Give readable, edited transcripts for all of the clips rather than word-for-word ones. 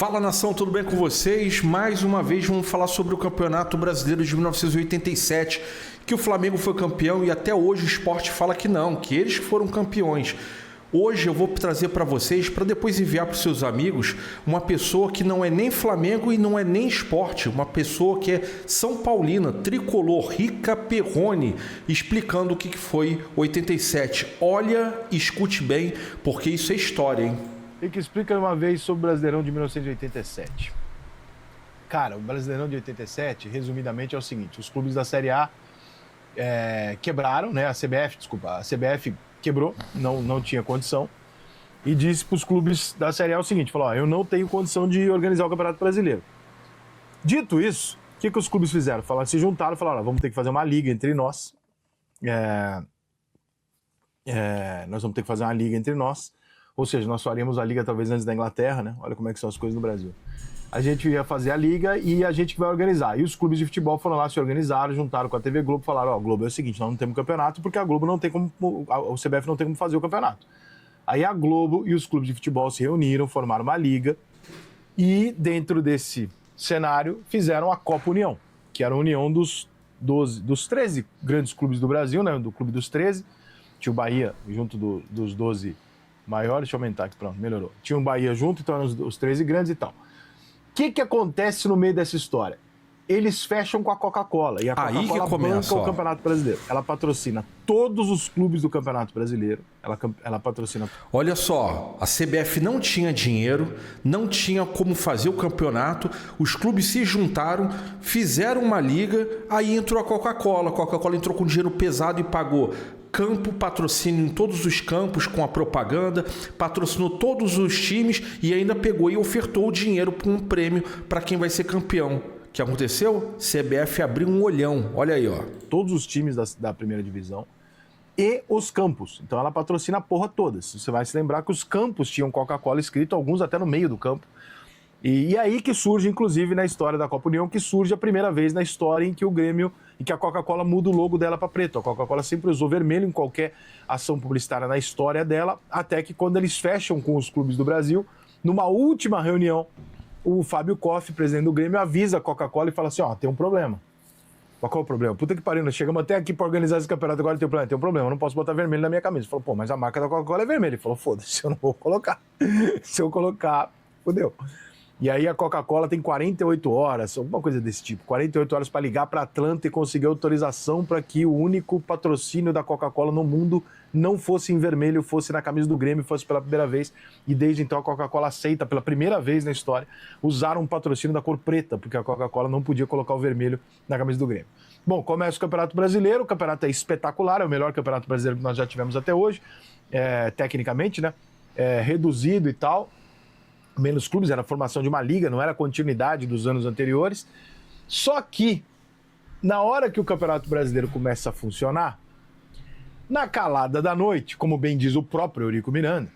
Fala, nação, tudo bem com vocês? Mais uma vez vamos falar sobre o Campeonato Brasileiro de 1987, que o Flamengo foi campeão e até hoje o Sport fala que não, que eles foram campeões. Hoje eu vou trazer para vocês, para depois enviar para os seus amigos, uma pessoa que não é nem Flamengo e não é nem Sport, uma pessoa que é São Paulina, tricolor, Rica Perrone, explicando o que foi 87. Olha, escute bem, porque isso é história, hein? Rica, explica uma vez sobre o Brasileirão de 1987. Cara, o Brasileirão de 87, resumidamente, é o seguinte: os clubes da Série A quebraram, né? A CBF quebrou, não tinha condição, e disse para os clubes da Série A o seguinte: falou, eu não tenho condição de organizar o Campeonato Brasileiro. Dito isso, o que os clubes fizeram? Se juntaram e falaram, vamos ter que fazer uma liga entre nós. Nós vamos ter que fazer uma liga entre nós. Ou seja, nós faríamos a liga talvez antes da Inglaterra, né? Olha como é que são as coisas no Brasil. A gente ia fazer a liga e a gente que vai organizar. E os clubes de futebol foram lá, se organizaram, juntaram com a TV Globo e falaram, Globo, é o seguinte, nós não temos campeonato porque a Globo não tem como, o CBF não tem como fazer o campeonato. Aí a Globo e os clubes de futebol se reuniram, formaram uma liga e dentro desse cenário fizeram a Copa União, que era a união dos 13 grandes clubes do Brasil, né? Do Clube dos 13, tinha o Bahia junto dos 12 maiores, deixa eu aumentar aqui, pronto, melhorou. Tinha o Bahia junto, então eram os 13 grandes e tal. O que acontece no meio dessa história? Eles fecham com a Coca-Cola. E a Coca-Cola banca o Campeonato Brasileiro. Ela patrocina todos os clubes do Campeonato Brasileiro. Ela patrocina... Olha só, a CBF não tinha dinheiro, não tinha como fazer o campeonato, os clubes se juntaram, fizeram uma liga, aí entrou a Coca-Cola. A Coca-Cola entrou com dinheiro pesado e pagou campo, patrocínio em todos os campos com a propaganda, patrocinou todos os times e ainda pegou e ofertou o dinheiro para um prêmio para quem vai ser campeão. O que aconteceu? CBF abriu um olhão, olha aí, ó. Todos os times da primeira divisão e os campos. Então ela patrocina a porra toda. Você vai se lembrar que os campos tinham Coca-Cola escrito, alguns até no meio do campo. E aí que surge, inclusive, na história da Copa União, que surge a primeira vez na história em que o Grêmio, em que a Coca-Cola muda o logo dela para preto. A Coca-Cola sempre usou vermelho em qualquer ação publicitária na história dela, até que quando eles fecham com os clubes do Brasil, numa última reunião, o Fábio Koff, presidente do Grêmio, avisa a Coca-Cola e fala assim, tem um problema. Qual é o problema? Puta que pariu, nós chegamos até aqui para organizar esse campeonato, agora tem um problema, eu não posso botar vermelho na minha camisa. Ele falou, mas a marca da Coca-Cola é vermelha. Ele falou, foda-se, eu não vou colocar. Se eu colocar, fodeu. E aí a Coca-Cola tem 48 horas, alguma coisa desse tipo, 48 horas para ligar para Atlanta e conseguir autorização para que o único patrocínio da Coca-Cola no mundo não fosse em vermelho, fosse na camisa do Grêmio, fosse pela primeira vez. E desde então a Coca-Cola aceita, pela primeira vez na história, usar um patrocínio da cor preta, porque a Coca-Cola não podia colocar o vermelho na camisa do Grêmio. Bom, começa o Campeonato Brasileiro, o campeonato é espetacular, é o melhor Campeonato Brasileiro que nós já tivemos até hoje, tecnicamente, né? Reduzido e tal. Menos clubes, era a formação de uma liga, não era a continuidade dos anos anteriores. Só que, na hora que o Campeonato Brasileiro começa a funcionar, na calada da noite, como bem diz o próprio Eurico Miranda,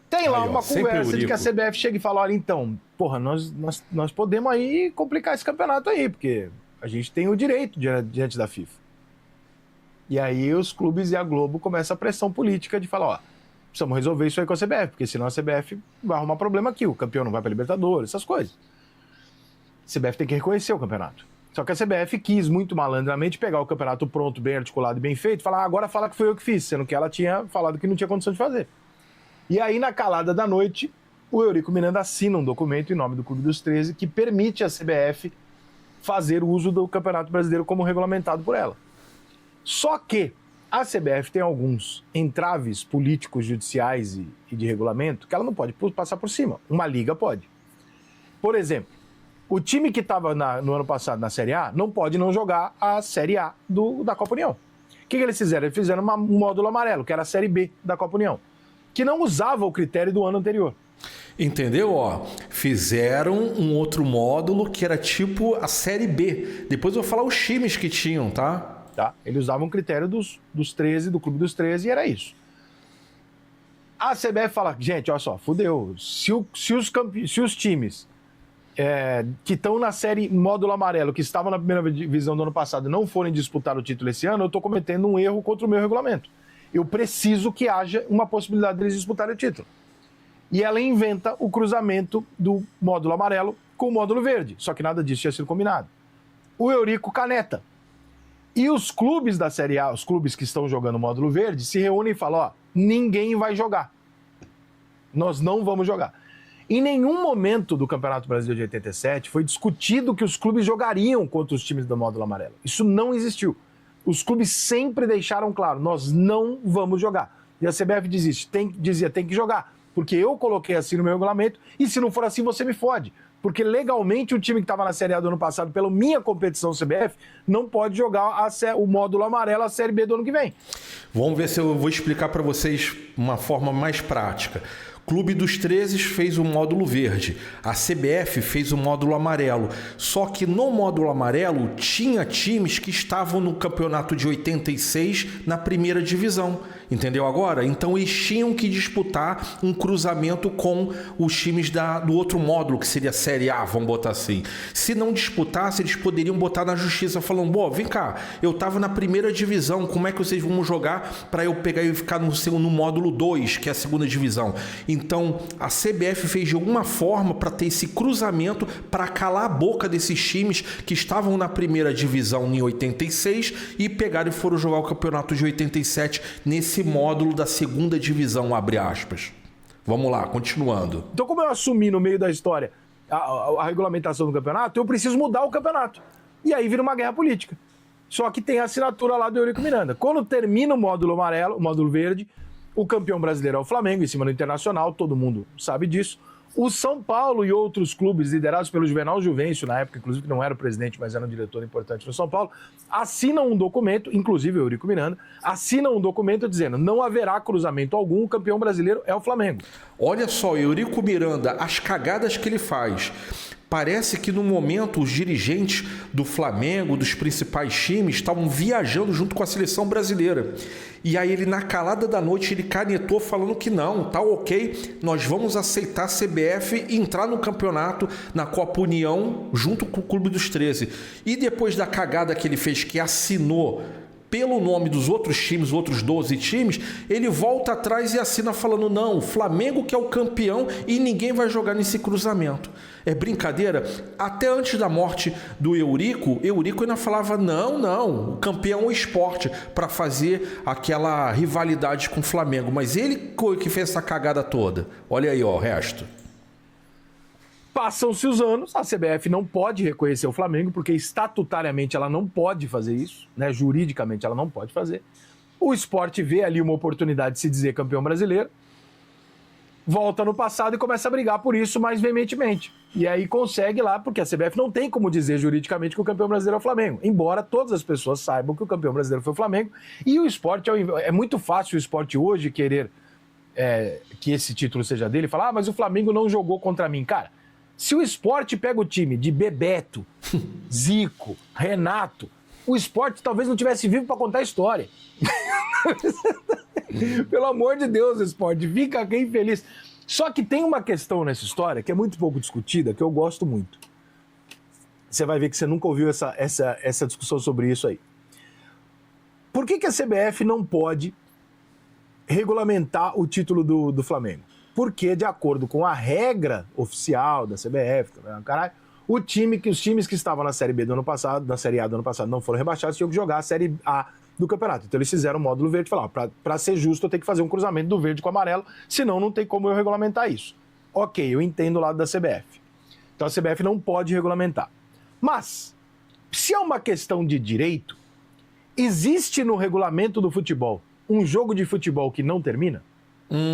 tem lá uma conversa de que a CBF chega e fala, olha, então, porra, nós podemos aí complicar esse campeonato aí, porque a gente tem o direito diante da FIFA. E aí os clubes e a Globo começam a pressão política de falar, precisamos resolver isso aí com a CBF, porque senão a CBF vai arrumar problema aqui, o campeão não vai para Libertadores, essas coisas. A CBF tem que reconhecer o campeonato. Só que a CBF quis muito malandramente pegar o campeonato pronto, bem articulado e bem feito, e falar, agora fala que foi eu que fiz, sendo que ela tinha falado que não tinha condição de fazer. E aí, na calada da noite, o Eurico Miranda assina um documento em nome do Clube dos 13 que permite à CBF fazer uso do Campeonato Brasileiro como regulamentado por ela. Só que a CBF tem alguns entraves políticos, judiciais e de regulamento que ela não pode passar por cima. Uma liga pode. Por exemplo, o time que estava no ano passado na Série A não pode não jogar a Série A da Copa União. O que eles fizeram? Eles fizeram um módulo amarelo, que era a Série B da Copa União, que não usava o critério do ano anterior. Entendeu? Fizeram um outro módulo que era tipo a Série B. Depois eu vou falar os times que tinham, tá? Eles usavam o critério dos 13, do Clube dos 13, e era isso. A CBF fala, gente, olha só, fudeu. Se os times que estão na série módulo amarelo, que estavam na primeira divisão do ano passado, não forem disputar o título esse ano, eu estou cometendo um erro contra o meu regulamento. Eu preciso que haja uma possibilidade deles disputarem o título. E ela inventa o cruzamento do módulo amarelo com o módulo verde. Só que nada disso tinha sido combinado. O Eurico caneta. E os clubes da Série A, os clubes que estão jogando o módulo verde, se reúnem e falam, ó, ninguém vai jogar. Nós não vamos jogar. Em nenhum momento do Campeonato Brasileiro de 87 foi discutido que os clubes jogariam contra os times do módulo amarelo. Isso não existiu. Os clubes sempre deixaram claro, nós não vamos jogar. E a CBF dizia, tem que jogar, porque eu coloquei assim no meu regulamento, e se não for assim, você me fode. Porque legalmente o time que estava na Série A do ano passado, pela minha competição CBF, não pode jogar o módulo amarelo, a Série B do ano que vem. Vamos ver se eu vou explicar para vocês uma forma mais prática. Clube dos 13 fez o módulo verde, a CBF fez o módulo amarelo. Só que no módulo amarelo tinha times que estavam no campeonato de 86 na primeira divisão. Entendeu agora? Então eles tinham que disputar um cruzamento com os times do outro módulo, que seria a Série A, vamos botar assim. Se não disputasse, eles poderiam botar na justiça falando, bom, vem cá, eu estava na primeira divisão, como é que vocês vão jogar para eu pegar e ficar no módulo 2, que é a segunda divisão? Então a CBF fez de alguma forma para ter esse cruzamento, para calar a boca desses times que estavam na primeira divisão em 86 e pegaram e foram jogar o campeonato de 87 nesse módulo da segunda divisão, abre aspas. Vamos lá, continuando. Então, como eu assumi no meio da história a regulamentação do campeonato, eu preciso mudar o campeonato. E aí vira uma guerra política. Só que tem a assinatura lá do Eurico Miranda. Quando termina o módulo amarelo, o módulo verde, o campeão brasileiro é o Flamengo, em cima do Internacional, todo mundo sabe disso. O São Paulo e outros clubes liderados pelo Juvenal Juvencio, na época, inclusive, que não era o presidente, mas era um diretor importante no São Paulo, assinam um documento, inclusive o Eurico Miranda, assinam um documento dizendo não haverá cruzamento algum, o campeão brasileiro é o Flamengo. Olha só, Eurico Miranda, as cagadas que ele faz. Parece que no momento os dirigentes do Flamengo, dos principais times, estavam viajando junto com a seleção brasileira. E aí ele, na calada da noite, ele canetou falando que não, tá ok, nós vamos aceitar a CBF e entrar no campeonato, na Copa União, junto com o Clube dos 13. E depois da cagada que ele fez, que assinou pelo nome dos outros times, outros 12 times, ele volta atrás e assina falando, não, o Flamengo que é o campeão e ninguém vai jogar nesse cruzamento. É brincadeira? Até antes da morte do Eurico ainda falava, não, o campeão é o esporte, para fazer aquela rivalidade com o Flamengo. Mas ele que fez essa cagada toda. Olha aí, ó, o resto. Passam-se os anos, a CBF não pode reconhecer o Flamengo, porque estatutariamente ela não pode fazer isso, né? Juridicamente ela não pode fazer. O Sport vê ali uma oportunidade de se dizer campeão brasileiro, volta no passado e começa a brigar por isso mais veementemente. E aí consegue lá, porque a CBF não tem como dizer juridicamente que o campeão brasileiro é o Flamengo, embora todas as pessoas saibam que o campeão brasileiro foi o Flamengo. E o Sport, é muito fácil o Sport hoje querer que esse título seja dele e falar, mas o Flamengo não jogou contra mim. Cara, se o Sport pega o time de Bebeto, Zico, Renato, o Sport talvez não tivesse vivo para contar a história. Pelo amor de Deus, Sport, fica aqui infeliz. Só que tem uma questão nessa história que é muito pouco discutida, que eu gosto muito. Você vai ver que você nunca ouviu essa discussão sobre isso aí. Por que a CBF não pode regulamentar o título do Flamengo? Porque, de acordo com a regra oficial da CBF, os times que estavam na Série B do ano passado, na Série A do ano passado, não foram rebaixados, tinham que jogar a Série A do campeonato. Então eles fizeram o módulo verde e falaram, para ser justo eu tenho que fazer um cruzamento do verde com o amarelo, senão não tem como eu regulamentar isso. Ok, eu entendo o lado da CBF. Então a CBF não pode regulamentar. Mas, se é uma questão de direito, existe no regulamento do futebol um jogo de futebol que não termina?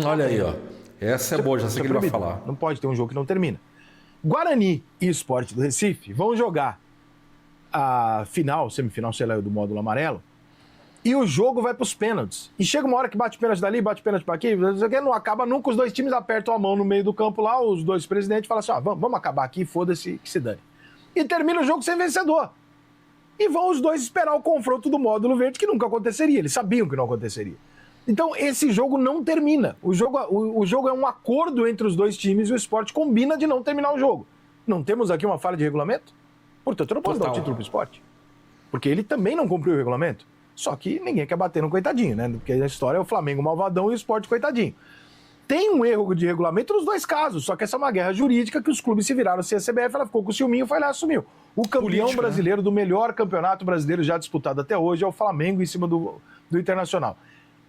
Olha aí, ó. Essa é boa, já sei que ele vai falar. Não pode ter um jogo que não termina. Guarani e Sport do Recife vão jogar a semifinal, sei lá, do módulo amarelo, e o jogo vai para os pênaltis. E chega uma hora que bate pênalti dali, bate pênalti para aqui, não acaba nunca, os dois times apertam a mão no meio do campo lá, os dois presidentes falam assim, vamos acabar aqui, foda-se, que se dane. E termina o jogo sem vencedor. E vão os dois esperar o confronto do módulo verde, que nunca aconteceria, eles sabiam que não aconteceria. Então, esse jogo não termina. O jogo é um acordo entre os dois times e o Sport combina de não terminar o jogo. Não temos aqui uma falha de regulamento? Portanto, eu não posso dar o título pro Sport. Porque ele também não cumpriu o regulamento. Só que ninguém quer bater no coitadinho, né? Porque a história é o Flamengo malvadão e o Sport coitadinho. Tem um erro de regulamento nos dois casos, só que essa é uma guerra jurídica que os clubes se viraram sem a CBF, ela ficou com o ciúminho, foi lá e assumiu. O campeão brasileiro do melhor campeonato brasileiro já disputado até hoje é o Flamengo em cima do Internacional.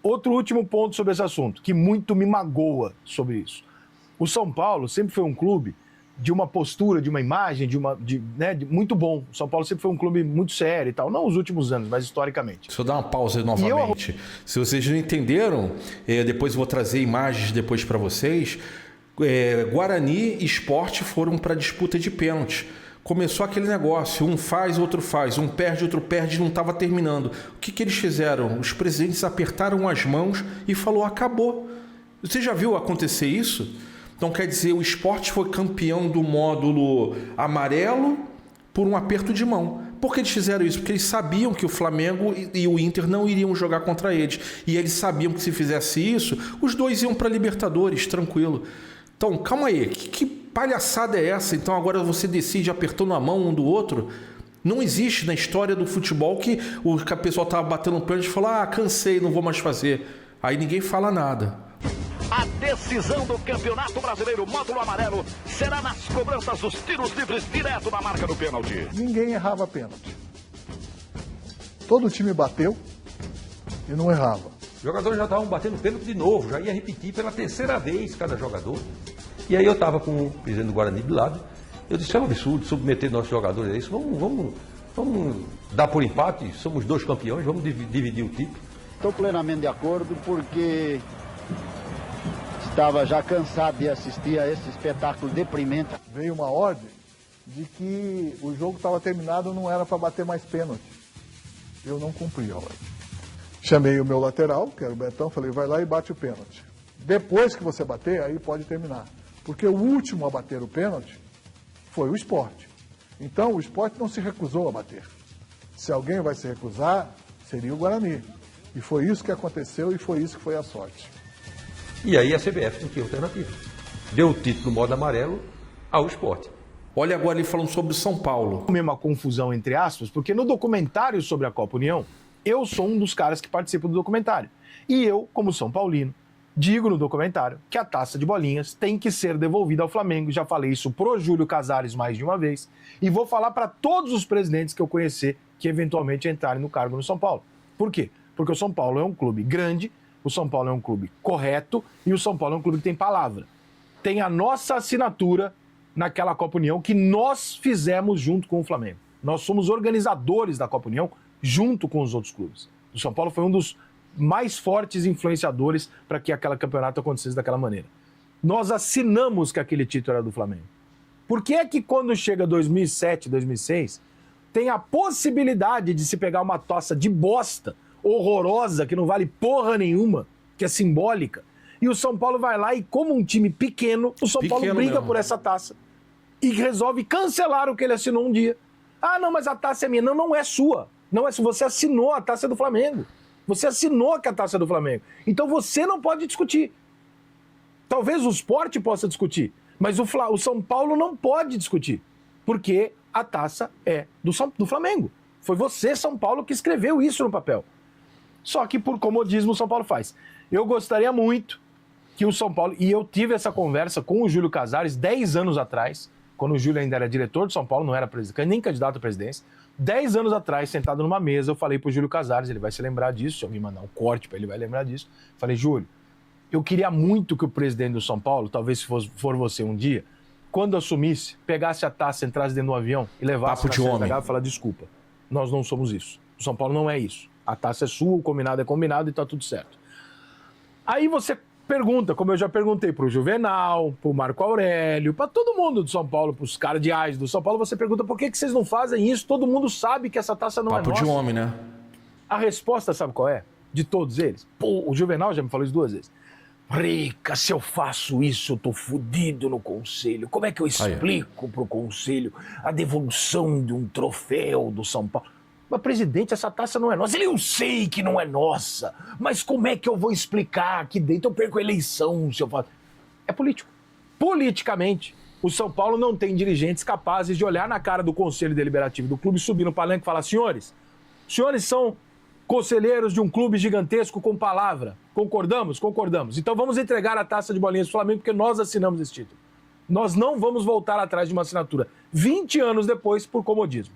Outro último ponto sobre esse assunto, que muito me magoa sobre isso. O São Paulo sempre foi um clube de uma postura, de uma imagem, muito bom. O São Paulo sempre foi um clube muito sério e tal. Não nos últimos anos, mas historicamente. Deixa eu dar uma pausa novamente. Se vocês não entenderam, depois eu vou trazer imagens depois para vocês. Guarani e Sport foram para disputa de pênalti. Começou aquele negócio, um faz, outro faz, um perde, outro perde, não estava terminando. O que eles fizeram? Os presidentes apertaram as mãos e falou, acabou. Você já viu acontecer isso? Então quer dizer, o Sport foi campeão do módulo amarelo por um aperto de mão. Por que eles fizeram isso? Porque eles sabiam que o Flamengo e o Inter não iriam jogar contra eles. E eles sabiam que se fizesse isso, os dois iam para Libertadores, tranquilo. Então, calma aí, que palhaçada é essa? Então agora você decide apertando a mão um do outro? Não existe na história do futebol que o pessoal estava batendo um pênalti e falou, cansei, não vou mais fazer. Aí ninguém fala nada. A decisão do Campeonato Brasileiro, módulo amarelo, será nas cobranças dos tiros livres direto da marca do pênalti. Ninguém errava pênalti. Todo time bateu e não errava. Os jogadores já estavam batendo pênalti de novo, já ia repetir pela terceira vez cada jogador. E aí eu estava com o presidente do Guarani do lado, eu disse, é um absurdo submeter nossos jogadores a isso, vamos dar por empate, somos 2 campeões, vamos dividir o título. Estou plenamente de acordo porque estava já cansado de assistir a esse espetáculo deprimente. Veio uma ordem de que o jogo estava terminado, não era para bater mais pênalti. Eu não cumpri a ordem. Chamei o meu lateral, que era o Betão, falei, vai lá e bate o pênalti. Depois que você bater, aí pode terminar. Porque o último a bater o pênalti foi o Sport. Então o Sport não se recusou a bater. Se alguém vai se recusar, seria o Guarani. E foi isso que aconteceu e foi isso que foi a sorte. E aí a CBF não tinha alternativa. Deu o título no modo amarelo ao Sport. Olha agora ele falando sobre o São Paulo. Uma confusão entre aspas, porque no documentário sobre a Copa União, eu sou um dos caras que participa do documentário. E eu, como São Paulino, digo no documentário que a taça de bolinhas tem que ser devolvida ao Flamengo. Já falei isso pro Júlio Casares mais de uma vez. E vou falar para todos os presidentes que eu conhecer que eventualmente entrarem no cargo no São Paulo. Por quê? Porque o São Paulo é um clube grande, o São Paulo é um clube correto e o São Paulo é um clube que tem palavra. Tem a nossa assinatura naquela Copa União que nós fizemos junto com o Flamengo. Nós somos organizadores da Copa União junto com os outros clubes. O São Paulo foi um dos mais fortes influenciadores para que aquele campeonato acontecesse daquela maneira. Nós assinamos que aquele título era do Flamengo. Por que é que quando chega 2007, 2006, tem a possibilidade de se pegar uma taça de bosta horrorosa, que não vale porra nenhuma, que é simbólica, e o São Paulo vai lá e, como um time pequeno, o São Paulo briga mesmo por essa taça e resolve cancelar o que ele assinou um dia. Ah, não, mas a taça é minha. Não, não é sua. Não é sua. Você assinou a taça do Flamengo. Você assinou que a taça é do Flamengo. Então você não pode discutir. Talvez o Sport possa discutir, mas o São Paulo não pode discutir, porque a taça é do Flamengo. Foi você, São Paulo, que escreveu isso no papel. Só que por comodismo o São Paulo faz. Eu gostaria muito que o São Paulo... E eu tive essa conversa com o Júlio Casares 10 anos atrás, quando o Júlio ainda era diretor de São Paulo, não era presidente, nem candidato à presidência. 10 anos atrás, sentado numa mesa, eu falei pro Júlio Casares, ele vai se lembrar disso, se alguém mandar um corte para ele, vai lembrar disso. Falei, Júlio, eu queria muito que o presidente do São Paulo, talvez se for você um dia, quando assumisse, pegasse a taça, entrasse dentro do avião e levasse Papo de homem. E falar, desculpa, nós não somos isso. O São Paulo não é isso. A taça é sua, o combinado é combinado e tá tudo certo. Aí você pergunta, como eu já perguntei pro Juvenal, pro Marco Aurélio, pra todo mundo do São Paulo, pros cardeais do São Paulo, você pergunta por que vocês não fazem isso? Todo mundo sabe que essa taça não é nossa. Papo de homem, né? A resposta, sabe qual é? De todos eles? Pô, o Juvenal já me falou isso 2 vezes. Rica, se eu faço isso, eu tô fudido no conselho. Como é que eu explico pro conselho a devolução de um troféu do São Paulo? Mas, presidente, essa taça não é nossa. Eu sei que não é nossa, mas como é que eu vou explicar aqui dentro? Eu perco a eleição se eu faço... É político. Politicamente, o São Paulo não tem dirigentes capazes de olhar na cara do Conselho Deliberativo do clube, subir no palanque e falar, senhores são conselheiros de um clube gigantesco com palavra. Concordamos? Concordamos. Então vamos entregar a taça de bolinhas do Flamengo porque nós assinamos esse título. Nós não vamos voltar atrás de uma assinatura 20 anos depois por comodismo.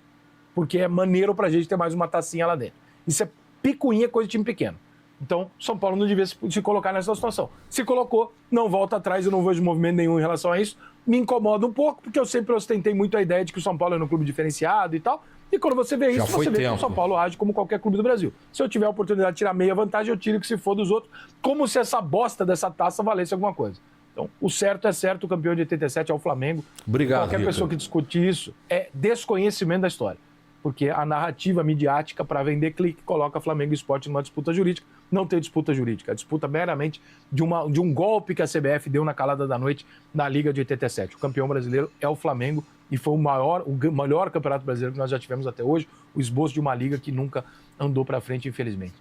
Porque é maneiro pra gente ter mais uma tacinha lá dentro. Isso é picuinha, coisa de time pequeno. Então, São Paulo não devia se colocar nessa situação. Se colocou, não volta atrás, eu não vejo movimento nenhum em relação a isso. Me incomoda um pouco, porque eu sempre ostentei muito a ideia de que o São Paulo é um clube diferenciado e tal. E quando você vê isso, você vê que o São Paulo age como qualquer clube do Brasil. Se eu tiver a oportunidade de tirar meia vantagem, eu tiro que se for dos outros, como se essa bosta dessa taça valesse alguma coisa. Então, o certo é certo, o campeão de 87 é o Flamengo. Obrigado, qualquer pessoa que discute isso é desconhecimento da história. Porque a narrativa midiática para vender clique coloca Flamengo e Sport numa disputa jurídica. Não tem disputa jurídica. A disputa meramente de um golpe que a CBF deu na calada da noite na Liga de 87. O campeão brasileiro é o Flamengo e foi o melhor campeonato brasileiro que nós já tivemos até hoje. O esboço de uma liga que nunca andou para frente, infelizmente.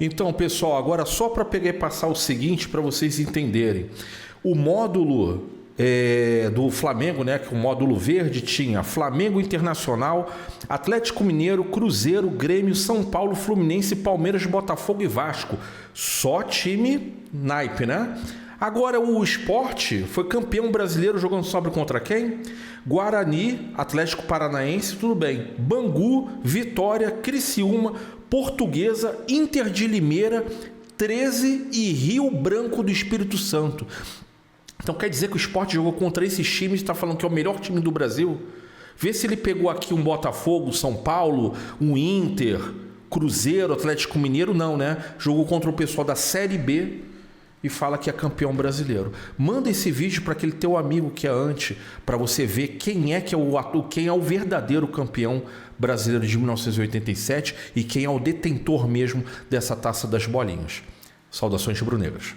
Então, pessoal, agora só para pegar e passar o seguinte para vocês entenderem. O módulo do Flamengo, né, que o módulo verde tinha Flamengo Internacional, Atlético Mineiro, Cruzeiro, Grêmio, São Paulo, Fluminense, Palmeiras, Botafogo e Vasco. Só time naipe, né? Agora o Sport foi campeão brasileiro jogando sobre contra quem? Guarani, Atlético Paranaense, tudo bem. Bangu, Vitória, Criciúma, Portuguesa, Inter de Limeira, 13 e Rio Branco do Espírito Santo. Então quer dizer que o Sport jogou contra esses times e está falando que é o melhor time do Brasil? Vê se ele pegou aqui um Botafogo, São Paulo, um Inter, Cruzeiro, Atlético Mineiro, não, né? Jogou contra o pessoal da Série B e fala que é campeão brasileiro. Manda esse vídeo para aquele teu amigo que é anti, para você ver quem é o verdadeiro campeão brasileiro de 1987 e quem é o detentor mesmo dessa taça das bolinhas. Saudações rubro-negras.